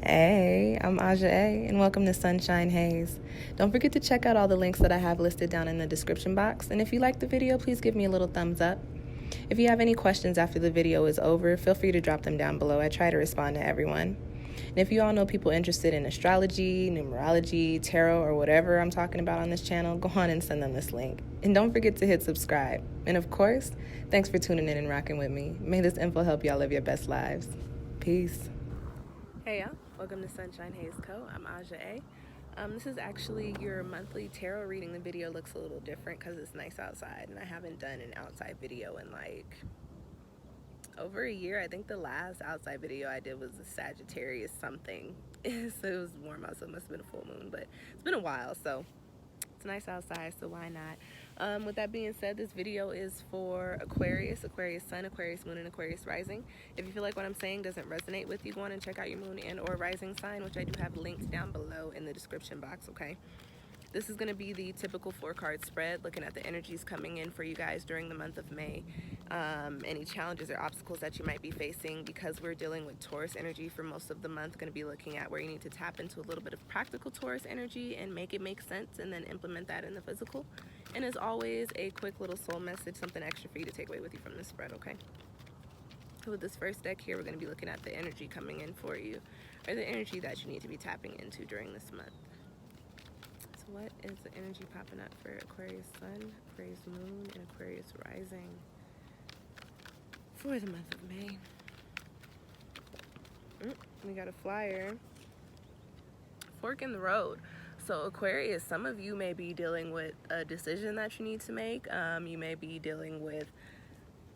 Hey, I'm Aja A, and welcome to Sunshine Haze. Don't forget to check out all the links that I have listed down in the description box, and if you like the video, please give me a little thumbs up. If you have any questions after the video is over, feel free to drop them down below. I try to respond to everyone. And if you all know people interested in astrology, numerology, tarot, or whatever I'm talking about on this channel, go on and send them this link. And don't forget to hit subscribe. And of course, thanks for tuning in and rocking with me. May this info help y'all live your best lives. Peace. Hey y'all, welcome to SunshinehazeCo. I'm Aja A. This is actually your monthly tarot reading. The video looks a little different because it's nice outside, and I haven't done an outside video in like over a year. I think the last outside video I did was a Sagittarius something. So it was warm out, so it must have been a full moon, but it's been a while, so it's nice outside, so why not? With that being said, this video is for Aquarius, Aquarius Sun, Aquarius Moon, and Aquarius Rising. If you feel like what I'm saying doesn't resonate with you, go on and check out your moon and or rising sign, which I do have linked down below in the description box, okay? This is going to be the typical 4-card spread, looking at the energies coming in for you guys during the month of May. Any challenges or obstacles that you might be facing, because we're dealing with Taurus energy for most of the month. Going to be looking at where you need to tap into a little bit of practical Taurus energy and make it make sense, and then implement that in the physical. And as always, a quick little soul message, something extra for you to take away with you from this spread, okay? So with this first deck here, we're going to be looking at the energy coming in for you, or the energy that you need to be tapping into during this month. What is the energy popping up for Aquarius Sun, Aquarius Moon, and Aquarius Rising for the month of May? We got a flyer. Fork in the road. So Aquarius, some of you may be dealing with a decision that you need to make. You may be dealing with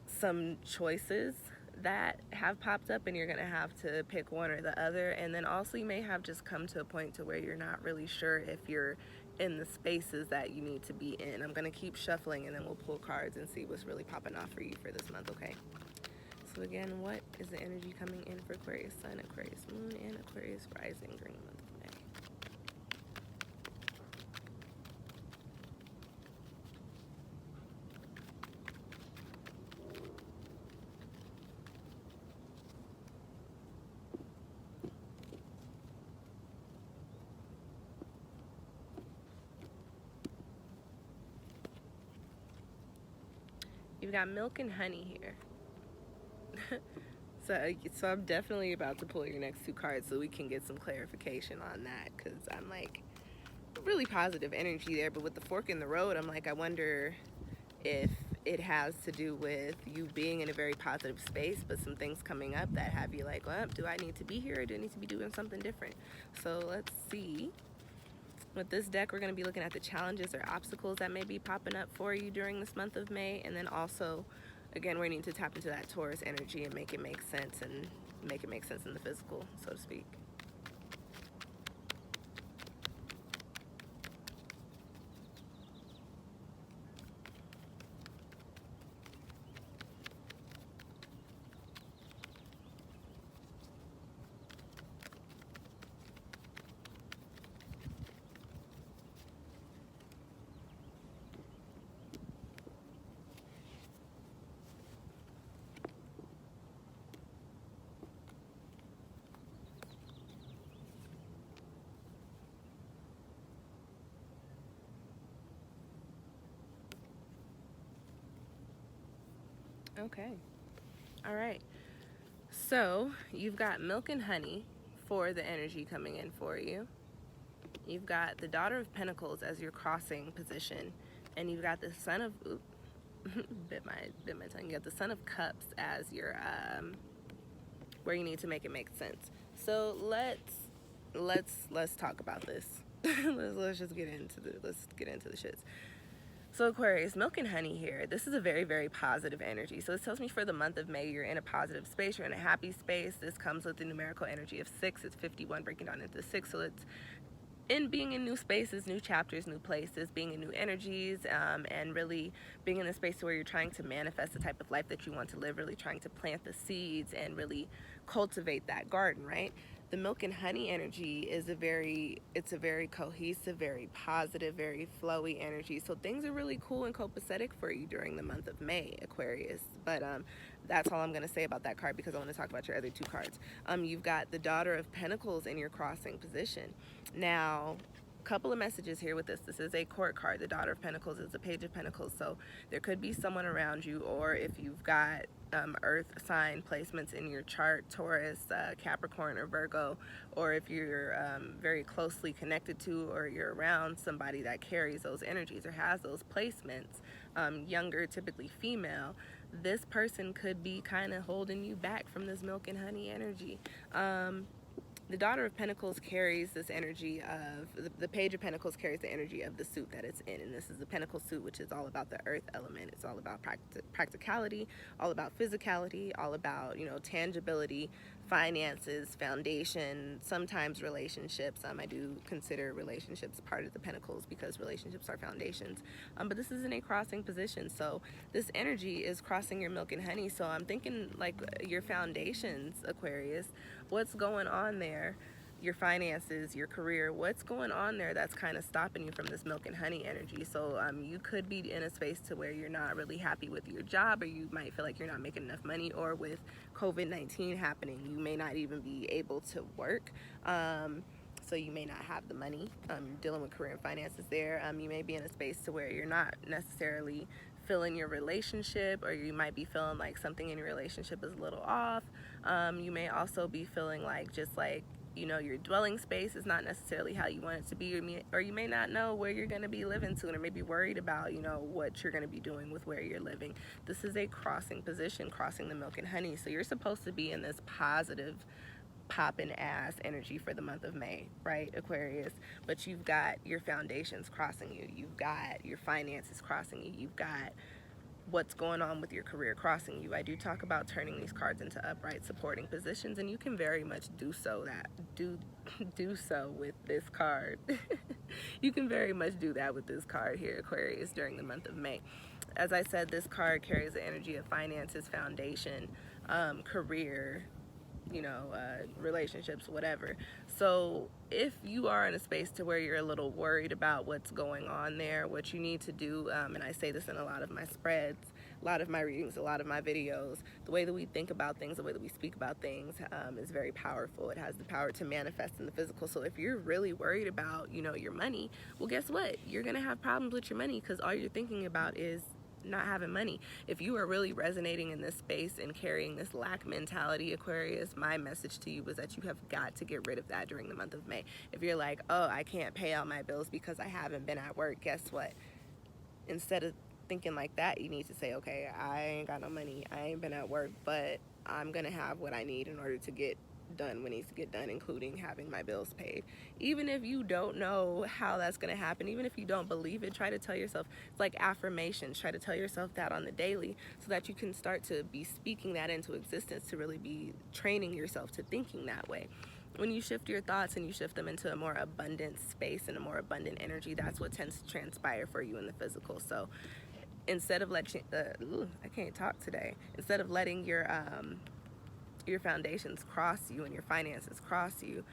some choices that have popped up, and you're going to have to pick one or the other. And then also you may have just come to a point to where you're not really sure if you're in the spaces that you need to be in. I'm going to keep shuffling, and then we'll pull cards and see what's really popping off for you for this month, okay? So again, what is the energy coming in for Aquarius Sun, Aquarius Moon, and Aquarius Rising during the month of May? You've got milk and honey here. So I'm definitely about to pull your next 2 cards so we can get some clarification on that, because I'm like really positive energy there. But with the fork in the road, I'm like, I wonder if it has to do with you being in a very positive space, but some things coming up that have you like, well, do I need to be here, or do I need to be doing something different? So let's see. With this deck, we're going to be looking at the challenges or obstacles that may be popping up for you during this month of May. And then also, again, we need to tap into that Taurus energy and make it make sense, and make it make sense in the physical, so to speak. Okay. All right. So you've got milk and honey for the energy coming in for you. You've got the Daughter of Pentacles as your crossing position, and you've got the Son of bit my tongue. You got the Son of Cups as your where you need to make it make sense. So let's talk about this. let's get into the shits. So Aquarius, milk and honey here. This is a very, very positive energy. So this tells me for the month of May, you're in a positive space. You're in a happy space. This comes with the numerical energy of 6. It's 51 breaking down into 6. So it's in being in new spaces, new chapters, new places, being in new energies, and really being in a space where you're trying to manifest the type of life that you want to live, really trying to plant the seeds and really cultivate that garden, right? The milk and honey energy is a very cohesive, very positive, very flowy energy. So things are really cool and copacetic for you during the month of May, Aquarius. But that's all I'm going to say about that card, because I want to talk about your other two cards. You've got the Daughter of Pentacles in your crossing position. Now, couple of messages here with this. This is a court card. The Daughter of Pentacles is the Page of Pentacles. So there could be someone around you, or if you've got earth sign placements in your chart, Taurus, Capricorn, or Virgo, or if you're very closely connected to, or you're around somebody that carries those energies or has those placements, younger, typically female, this person could be kind of holding you back from this milk and honey energy. The Daughter of Pentacles carries this energy of, the Page of Pentacles carries the energy of the suit that it's in. And this is the Pentacle suit, which is all about the earth element. It's all about practicality, all about physicality, all about, you know, tangibility, finances, foundation, sometimes relationships. I do consider relationships part of the Pentacles because relationships are foundations. But this is in a crossing position. So this energy is crossing your milk and honey. So I'm thinking like your foundations, Aquarius, what's going on there? Your finances, your career, what's going on there that's kind of stopping you from this milk and honey energy. So you could be in a space to where you're not really happy with your job, or you might feel like you're not making enough money, or with COVID-19 happening, you may not even be able to work. So you may not have the money. Dealing with career and finances there. You may be in a space to where you're not necessarily feeling your relationship, or you might be feeling like something in your relationship is a little off. You may also be feeling like, just like, you know, your dwelling space is not necessarily how you want it to be, or you may not know where you're going to be living soon, or maybe worried about, you know, what you're going to be doing with where you're living. This is a crossing position, crossing the milk and honey. So you're supposed to be in this positive popping ass energy for the month of May, right, Aquarius? But you've got your foundations crossing you, you've got your finances crossing you, you've got what's going on with your career crossing you. I do talk about turning these cards into upright supporting positions, and you can very much do so with this card. You can very much do that with this card here, Aquarius, during the month of May. As I said, this card carries the energy of finances, foundation, career, you know, relationships, whatever. So if you are in a space to where you're a little worried about what's going on there, what you need to do, and I say this in a lot of my spreads, a lot of my readings, a lot of my videos, the way that we think about things, the way that we speak about things is very powerful. It has the power to manifest in the physical. So if you're really worried about, you know, your money, well, guess what? You're going to have problems with your money, because all you're thinking about is not having money. If you are really resonating in this space and carrying this lack mentality, Aquarius, my message to you is that you have got to get rid of that during the month of May. If you're like, oh, I can't pay all my bills because I haven't been at work, guess what? Instead of thinking like that, you need to say, okay, I ain't got no money, I ain't been at work, but I'm gonna have what I need in order to get done what needs to get done, including having my bills paid. Even if you don't know how that's going to happen, even if you don't believe it, try to tell yourself, it's like affirmations, try to tell yourself that on the daily, so that you can start to be speaking that into existence, to really be training yourself to thinking that way. When you shift your thoughts and you shift them into a more abundant space and a more abundant energy, that's what tends to transpire for you in the physical. So instead of letting I can't talk today. Instead of letting your foundations cross you and your finances cross you,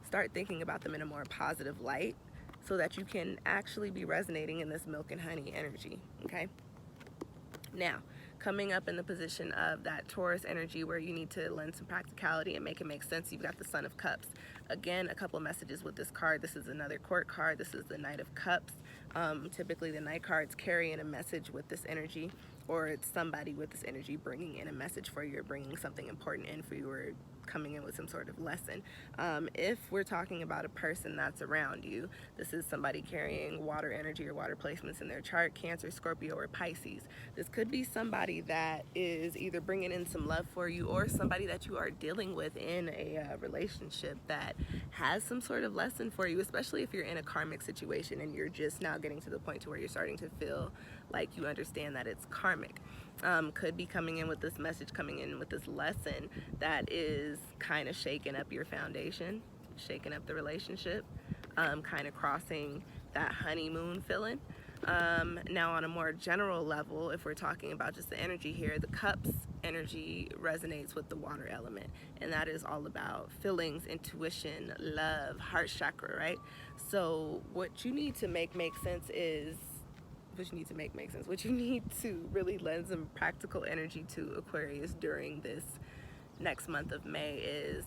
start thinking about them in a more positive light, so that you can actually be resonating in this milk and honey energy. Okay, now coming up in the position of that Taurus energy, where you need to lend some practicality and make it make sense, you've got the Sun of Cups. Again, a couple messages with this card. This is another court card. This is the Knight of Cups. Typically the Knight cards carry in a message with this energy, or it's somebody with this energy bringing in a message for you, or bringing something important in for you, or coming in with some sort of lesson. If we're talking about a person that's around you, this is somebody carrying water energy or water placements in their chart, Cancer, Scorpio, or Pisces. This could be somebody that is either bringing in some love for you, or somebody that you are dealing with in a relationship that has some sort of lesson for you, especially if you're in a karmic situation and you're just now getting to the point to where you're starting to feel like you understand that it's karmic. Could be coming in with this message, coming in with this lesson that is kind of shaking up your foundation, shaking up the relationship, kind of crossing that honeymoon feeling. Now on a more general level, if we're talking about just the energy here, the Cups energy resonates with the water element, and that is all about feelings, intuition, love, heart chakra, right? So what you need to make sense is what you need to make sense. What you need to really lend some practical energy to, Aquarius, during this next month of May is,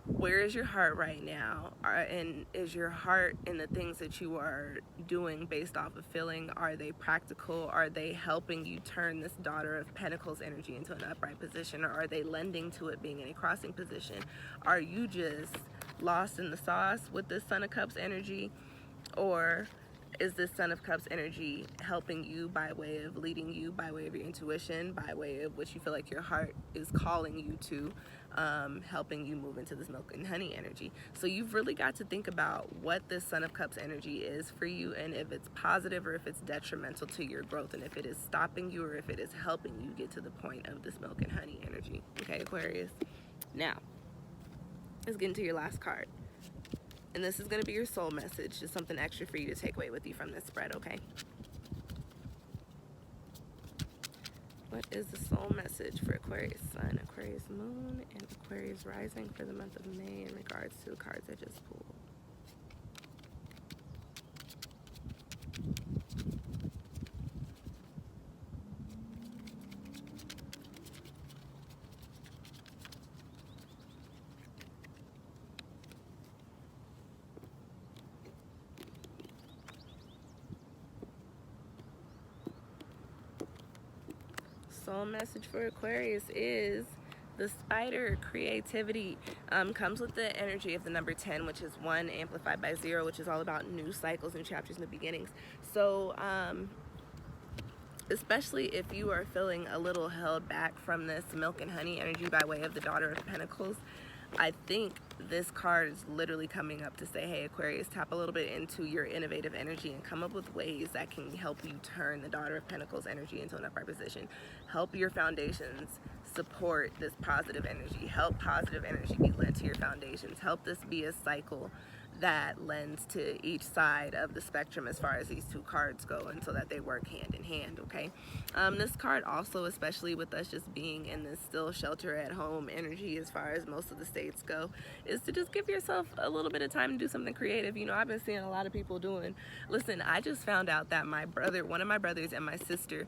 where is your heart right now? And is your heart in the things that you are doing based off of feeling? Are they practical? Are they helping you turn this Daughter of Pentacles energy into an upright position? Or are they lending to it being in a crossing position? Are you just lost in the sauce with this Son of Cups energy? Or is this Son of Cups energy helping you by way of leading you, by way of your intuition, by way of what you feel like your heart is calling you to, helping you move into this milk and honey energy? So you've really got to think about what this Son of Cups energy is for you, and if it's positive or if it's detrimental to your growth, and if it is stopping you or if it is helping you get to the point of this milk and honey energy. Okay, Aquarius? Now, let's get into your last card. And this is going to be your soul message, just something extra for you to take away with you from this spread, okay? What is the soul message for Aquarius Sun, Aquarius Moon, and Aquarius Rising for the month of May in regards to the cards I just pulled? Soul message for Aquarius is the spider. Creativity comes with the energy of the number 10, which is 1 amplified by 0, which is all about new cycles, new chapters, new beginnings. So especially if you are feeling a little held back from this milk and honey energy by way of the Daughter of Pentacles, I think this card is literally coming up to say, hey, Aquarius, tap a little bit into your innovative energy and come up with ways that can help you turn the Daughter of Pentacles energy into an upright position. Help your foundations support this positive energy. Help positive energy be lent to your foundations. Help this be a cycle that lends to each side of the spectrum as far as these two cards go, and so that they work hand in hand, okay? This card also, especially with us just being in this still shelter at home energy as far as most of the states go, is to just give yourself a little bit of time to do something creative. You know, I've been seeing a lot of people doing, listen, I just found out that one of my brothers and my sister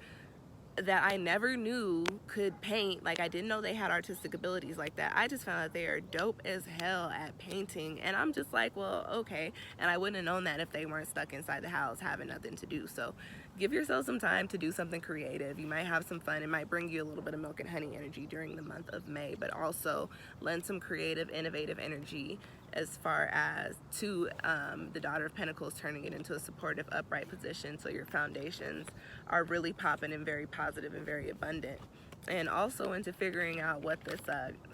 that I never knew could paint. Like, I didn't know they had artistic abilities like that. I just found out they are dope as hell at painting, and I'm just like, well, okay. And I wouldn't have known that if they weren't stuck inside the house having nothing to do. So give yourself some time to do something creative. You might have some fun. It might bring you a little bit of milk and honey energy during the month of May, but also lend some creative, innovative energy as far as to the Daughter of Pentacles, turning it into a supportive, upright position so your foundations are really popping and very positive and very abundant. And also into figuring out what this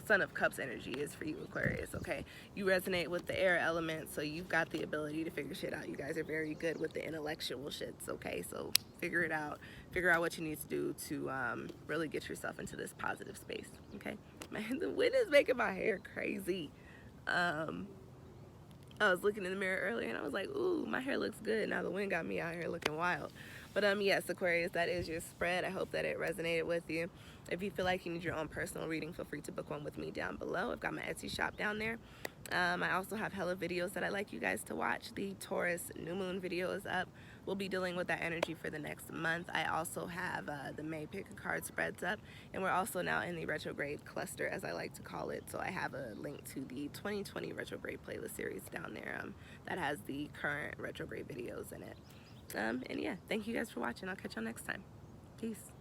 Son of Cups energy is for you, Aquarius, okay? You resonate with the air element, so you've got the ability to figure shit out. You guys are very good with the intellectual shits, okay? So figure it out. Figure out what you need to do to really get yourself into this positive space, okay? Man, the wind is making my hair crazy. I was looking in the mirror earlier and I was like, ooh, my hair looks good. Now the wind got me out here looking wild. But yes, Aquarius, that is your spread. I hope that it resonated with you. If you feel like you need your own personal reading, feel free to book one with me down below. I've got my Etsy shop down there. I also have hella videos that I like you guys to watch. The Taurus new moon video is up. We'll be dealing with that energy for the next month. I also have the May pick a card spreads up, and we're also now in the retrograde cluster, as I like to call it. So I have a link to the 2020 retrograde playlist series down there that has the current retrograde videos in it. And yeah, thank you guys for watching. I'll catch y'all next time. Peace.